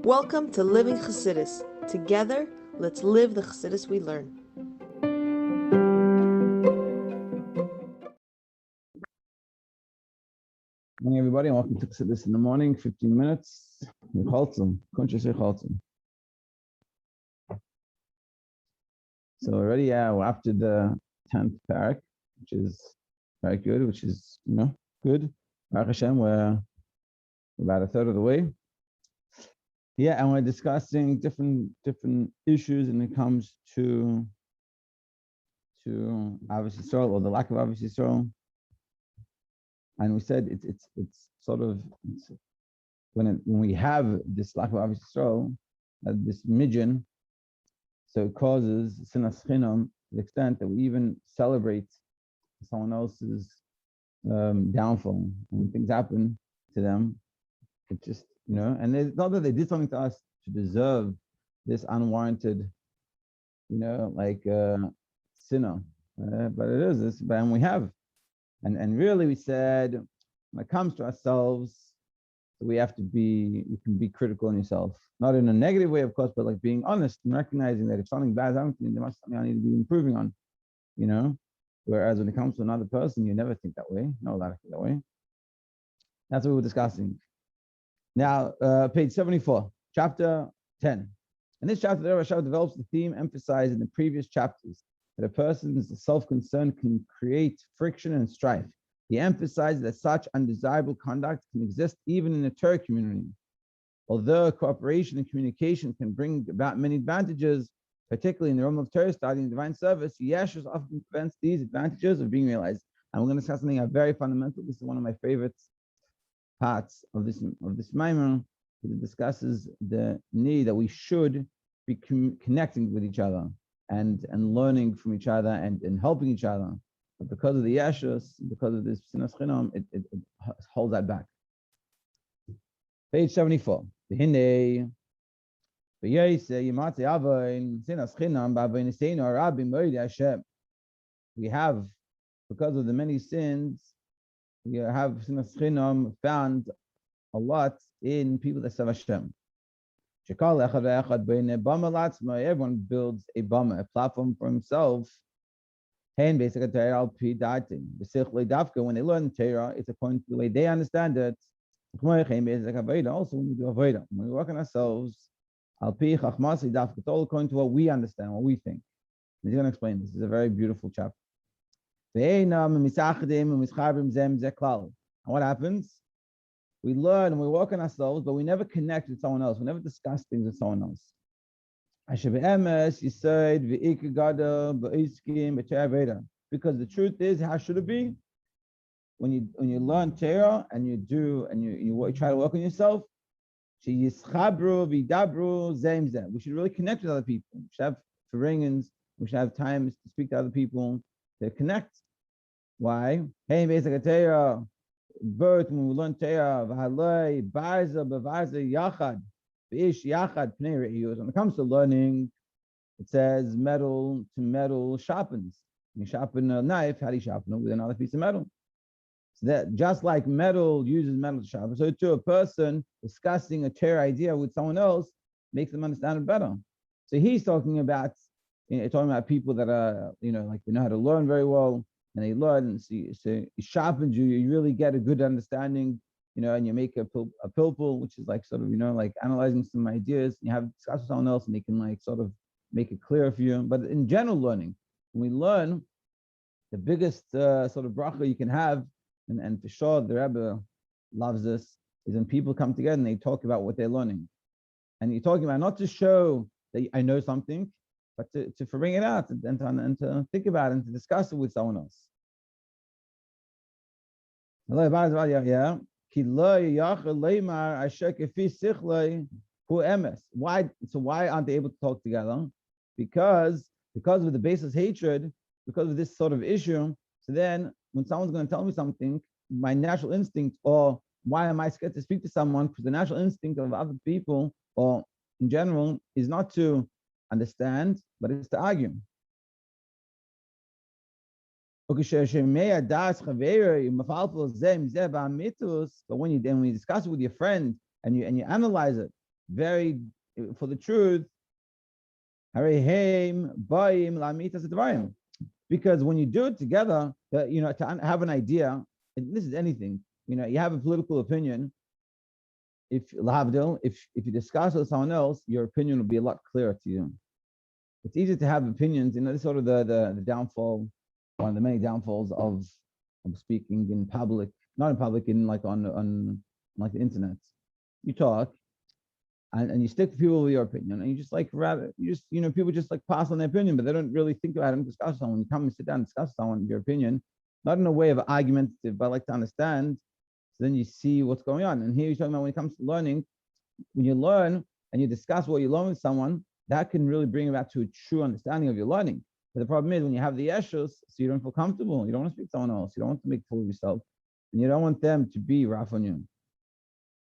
Welcome to Living Chassidus. Together, let's live the Chassidus we learn. Good morning, everybody, and welcome to Chassidus in the morning. 15 minutes. Heichaltzu, Kuntres, Heichaltzu. So already, we're after the 10th parak, which is very good, good. Baruch Hashem, we're about a third of the way. And we're discussing different issues when it comes to avodas Yisrael, or the lack of avodas Yisrael. And we said it's when we have this lack of avodas Yisrael, this midyan, so it causes sinas chinam to the extent that we even celebrate someone else's downfall. When things happen to them, it just, and it's not that they did something to us to deserve this unwarranted, sinner, but it is this, and we have. And really, we said, when it comes to ourselves, we have to you can be critical on yourself. Not in a negative way, of course, but like being honest and recognizing that if something bad is happening to me, there must be something I need to be improving on, Whereas when it comes to another person, you never think that way. No, I think that way. That's what we're discussing. Now, page 74, chapter 10. In this chapter, the Rabbi develops the theme emphasized in the previous chapters, that a person's self-concern can create friction and strife. He emphasizes that such undesirable conduct can exist even in the Torah community. Although cooperation and communication can bring about many advantages, particularly in the realm of Torah study and divine service, Yeshus often prevents these advantages of being realized. And we're going to discuss something very fundamental. This is one of my favorite parts of this mimer. It discusses the need that we should be connecting with each other and learning from each other and helping each other. But because of the Yeshus, because of this sinas chinam, it holds that back. Page 74. We have, because of the many sins, we have sinas chinam found a lot in people that serve Hashem. Everyone builds a platform for himself. When they learn Torah, it's according to the way they understand it. Also, when we do avodah, when we work on ourselves, it's all according to what we understand, what we think. He's going to explain this. It's a very beautiful chapter. And what happens? We learn and we work on ourselves, but we never connect with someone else. We never discuss things with someone else. Because the truth is, how should it be? When you learn Torah and you try to work on yourself, we should really connect with other people. We should have faringans, we should have times to speak to other people, to connect. Why? When we learn Torah, when it comes to learning, it says metal to metal sharpens. When you sharpen a knife, how do you sharpen it? With another piece of metal. So that just like metal uses metal to sharpen, so too a person discussing a Torah idea with someone else makes them understand it better. So he's talking about people that are, they know how to learn very well, and they learn, and so it sharpens you. You really get a good understanding, and you make a pilpul, which is like analyzing some ideas. You have discuss with someone else, and they can make it clear for you. But in general learning, when we learn, the biggest bracha you can have, and for sure the Rebbe loves this, is when people come together and they talk about what they're learning. And you're talking about not to show that I know something, but to bring it out and to think about it and to discuss it with someone else. Why? So why aren't they able to talk together? Because of the baseless hatred, because of this sort of issue. So then, when someone's going to tell me something, my natural instinct, or why am I scared to speak to someone? Because the natural instinct of other people, or in general, is not to understand, but it's to argue. But when you discuss it with your friend and you analyze it, very for the truth. Because when you do it together, to have an idea, and this is anything, you have a political opinion. If you discuss with someone else, your opinion will be a lot clearer to you. It's easy to have opinions. This is sort of the downfall, one of the many downfalls of speaking in public, not in public, in like on like the internet. You talk and you stick to people with your opinion, and you just people just like pass on their opinion, but they don't really think about it and discuss with someone. You come and sit down and discuss with someone your opinion, not in a way of argumentative, but like to understand. So then you see what's going on. And here you're talking about when it comes to learning, when you learn and you discuss what you learn with someone, that can really bring about to a true understanding of your learning. But the problem is when you have the issues, so you don't feel comfortable, you don't want to speak to someone else, you don't want to make a fool of yourself, and you don't want them to be rough on you.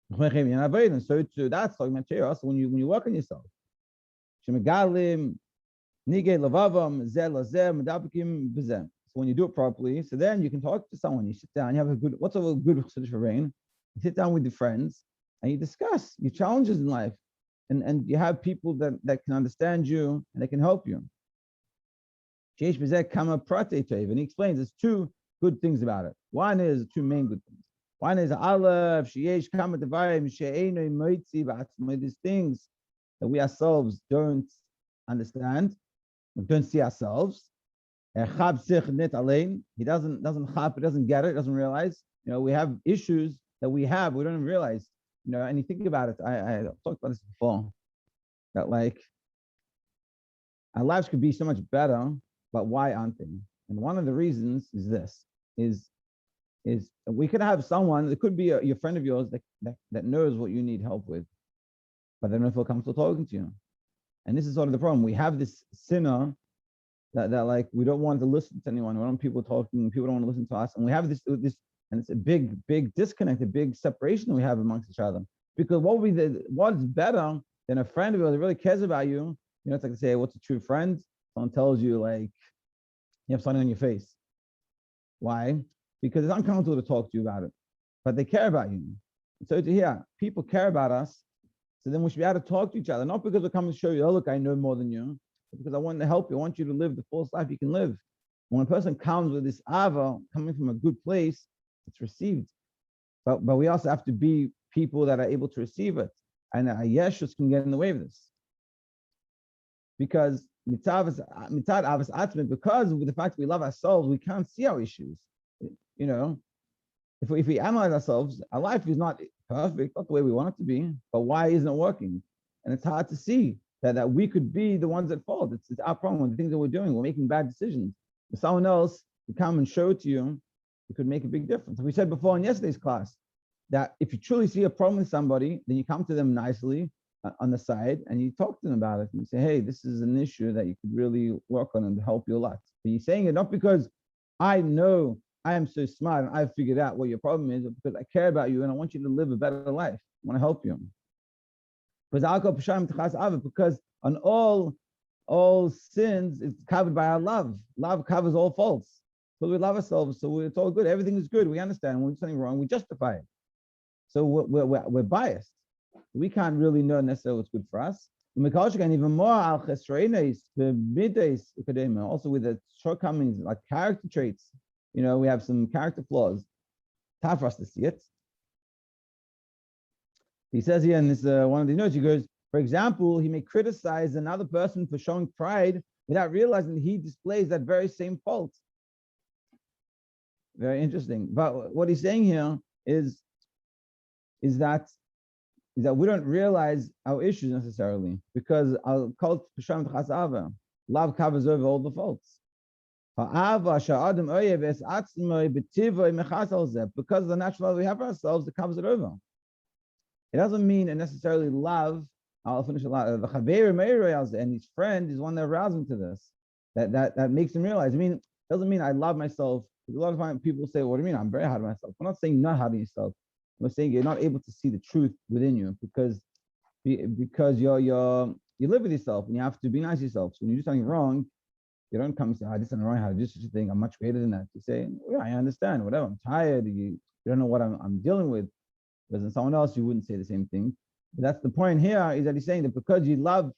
And so too, that's talking about also when you work on yourself. So when you do it properly, so then you can talk to someone. You sit down, you have a good, what's a good chiddush for rain? You sit down with your friends and you discuss your challenges in life. And you have people that can understand you and they can help you. And he explains there's two good things about it. One is two main good things. One is these things that we ourselves don't understand, don't see ourselves. He doesn't get it, doesn't realize. We have issues that we don't even realize. And you think about it, I talked about this before, that like our lives could be so much better, but why aren't they? And one of the reasons is this, is we could have someone, it could be your friend of yours that knows what you need help with, but they don't feel comfortable talking to you. And this is sort of the problem. We have this sinner that like we don't want to listen to anyone. We don't want people talking, people don't want to listen to us. And we have this, and it's a big disconnect, a big separation we have amongst each other. Because what's better than a friend of yours that really cares about you? It's like to say, what's a true friend? Someone tells you like you have something on your face. Why? Because it's uncomfortable to talk to you about it, but they care about you. So to hear people care about us, so then we should be able to talk to each other, not because we're coming to show you, oh look, I know more than you, but because I want to help you. I want you to live the fullest life you can live. When a person comes with this ava, coming from a good place, it's received. But we also have to be people that are able to receive it, and yeshus can get in the way of this. Because because of the fact that we love ourselves, we can't see our issues. If we analyze ourselves, our life is not perfect, not the way we want it to be, but why isn't it working? And it's hard to see that we could be the ones at fault. It's our problem, the things that we're doing. We're making bad decisions. If someone else would come and show it to you, it could make a big difference. We said before in yesterday's class that if you truly see a problem with somebody, then you come to them nicely on the side and you talk to them about it and you say, hey, this is an issue that you could really work on and help you a lot. But you're saying it not because I know I am so smart and I've figured out what your problem is, but because I care about you and I want you to live a better life. I want to help you. Because on all sins, it's covered by our love. Love covers all faults. So we love ourselves, so it's all good. Everything is good. We understand. When we do something wrong, we justify it. So we're biased. We can't really know necessarily what's good for us. And even more, also with the shortcomings, like character traits. We have some character flaws. It's hard for us to see it. He says here in this one of the notes, he goes, for example, he may criticize another person for showing pride without realizing that he displays that very same fault. Very interesting. But what he's saying here is that we don't realize our issues necessarily, because our cult love covers over all the faults. Because of the natural love we have for ourselves, it covers it over. It doesn't mean it necessarily love. I'll finish a lot. And his friend is one that arouses him to this. That makes him realize. It doesn't mean I love myself. A lot of times people say, what do you mean? I'm very hard on myself. We're not saying you're not hard on yourself. We're saying you're not able to see the truth within you because you live with yourself and you have to be nice to yourself. So when you do something wrong, you don't come and say, this isn't wrong, how to do such a thing. I'm much greater than that. You say, yeah, I understand, whatever. I'm tired. You don't know what I'm dealing with. Whereas in someone else, you wouldn't say the same thing. That's the point here, is that he's saying that because you love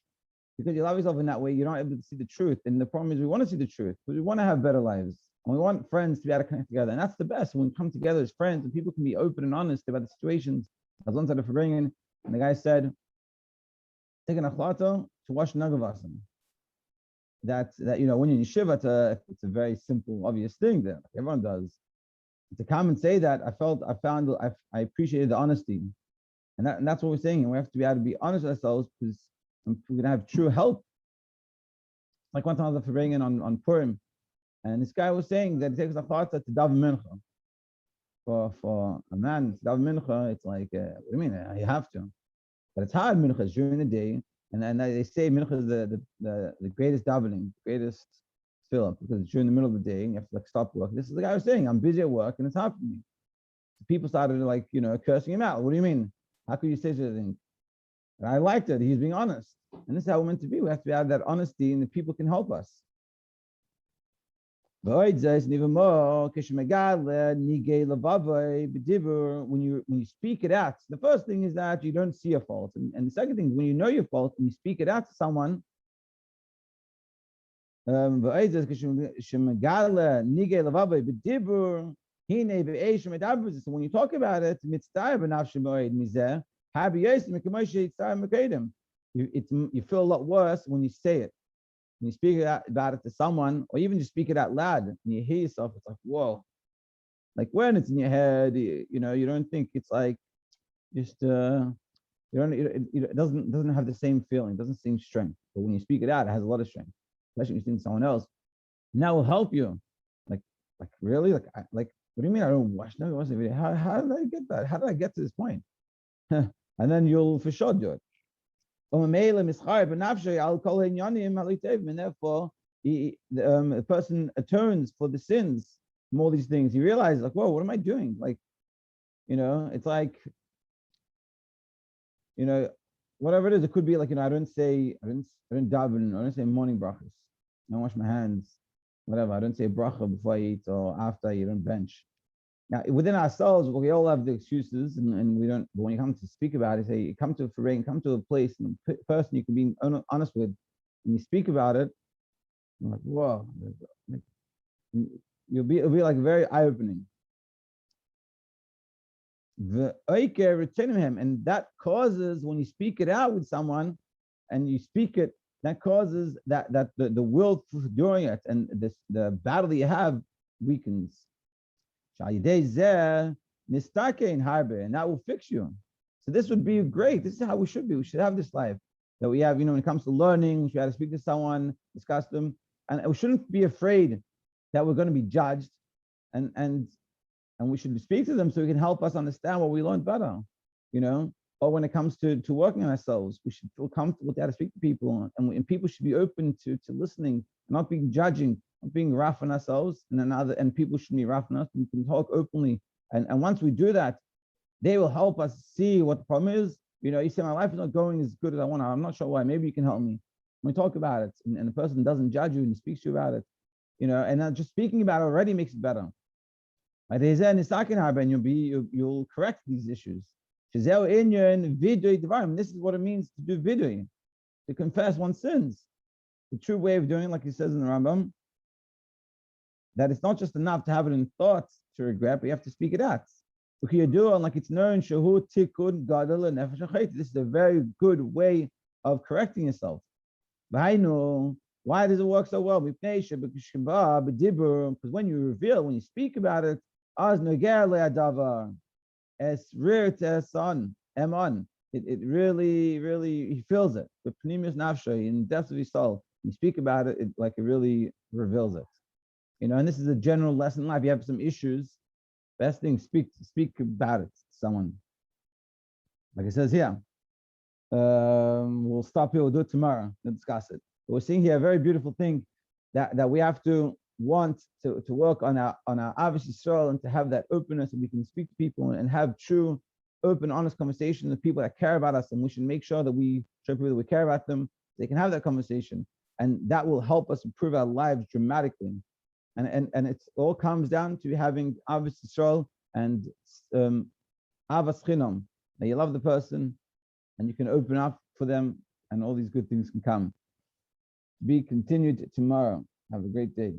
yourself in that way, you're not able to see the truth. And the problem is we want to see the truth because we want to have better lives. And we want friends to be able to connect together. And that's the best. When we come together as friends and people can be open and honest about the situations. As one said, and the guy said, take an achlata to wash nagavasam. That when you're in yeshiva, it's a very simple, obvious thing that everyone does. To come and say that, I appreciated the honesty. And that's what we're saying. And we have to be able to be honest with ourselves because we're going to have true help. Like one time I was bringing on Purim, and this guy was saying that it takes a achlata to daven mincha. For a man, to daven mincha, it's like, what do you mean? You have to. But it's hard, mincha is during the day. And they say mincha is the greatest davening, greatest tefillah, because it's during the middle of the day and you have to stop work. This is the guy was saying, I'm busy at work and it's hard for me. So people started cursing him out. What do you mean? How could you say such a thing? And I liked it. He's being honest. And this is how we're meant to be. We have to have that honesty and the people can help us. When you speak it out, the first thing is that you don't see a fault. And the second thing is when you know your fault and you speak it out to someone, so when you talk about it, you feel a lot worse when you say it. When you speak about it to someone, or even just speak it out loud, and you hear yourself, it's like, whoa. Like when it's in your head, you don't think it's like just it doesn't have the same feeling, it doesn't seem strength. But when you speak it out, it has a lot of strength, especially when you speak to someone else. And that will help you. Like really? Like what do you mean I don't watch no video? How did I get that? How did I get to this point? And then you'll for sure do it. And therefore, the person atones for the sins from all these things. He realizes, like, whoa, what am I doing? Like, it's like, whatever it is, it could be like, I don't daven, I don't say morning brachas, I don't wash my hands, whatever. I don't say bracha before I eat or after you don't bench. Now, within ourselves, we all have the excuses, and we don't. But when you come to speak about it, say you come to a foreign, come to a place, and a person you can be honest with, and you speak about it, you're like, whoa, it'll be like very eye-opening. And that causes when you speak it out with someone, and you speak it, that causes that the will for doing it, and the battle that you have weakens. And that will fix you. So this would be great. This is how we should be. We should have this life that we have, when it comes to learning, we should have to speak to someone, discuss them. And we shouldn't be afraid that we're going to be judged. And we should speak to them so we can help us understand what we learned better, Or when it comes to working on ourselves, we should feel comfortable to speak to people. And people should be open to listening, not being judging, being rough on ourselves, and people shouldn't be rough on us. We can talk openly, and once we do that, they will help us see what the problem is. You say my life is not going as good as I want. I'm not sure why. Maybe you can help me. When we talk about it, and the person doesn't judge you and speaks to you about it, and just speaking about it already makes it better. And you'll correct these issues. This is what it means to do vidui, to confess one's sins. The true way of doing it, like he says in the Rambam, that it's not just enough to have it in thoughts to regret, but you have to speak it out. Like it's known, this is a very good way of correcting yourself. Why does it work so well? Because when you reveal, when you speak about it, it really, he feels it. The pneumius nafshay, in the depths of his soul. You speak about it, it really reveals it. And this is a general lesson in life. You have some issues, best thing, speak about it to someone. Like it says here, we'll stop here, we'll do it tomorrow, we'll discuss it. But we're seeing here a very beautiful thing that we have to want to work on our avodas Yisrael, and to have that openness, and we can speak to people and have true, open, honest conversation with people that care about us, and we should make sure that we show people that we care about them. They can have that conversation, and that will help us improve our lives dramatically. And it all comes down to having avodas Yisrael and avas chinam. Now you love the person, and you can open up for them, and all these good things can come. Be continued tomorrow. Have a great day.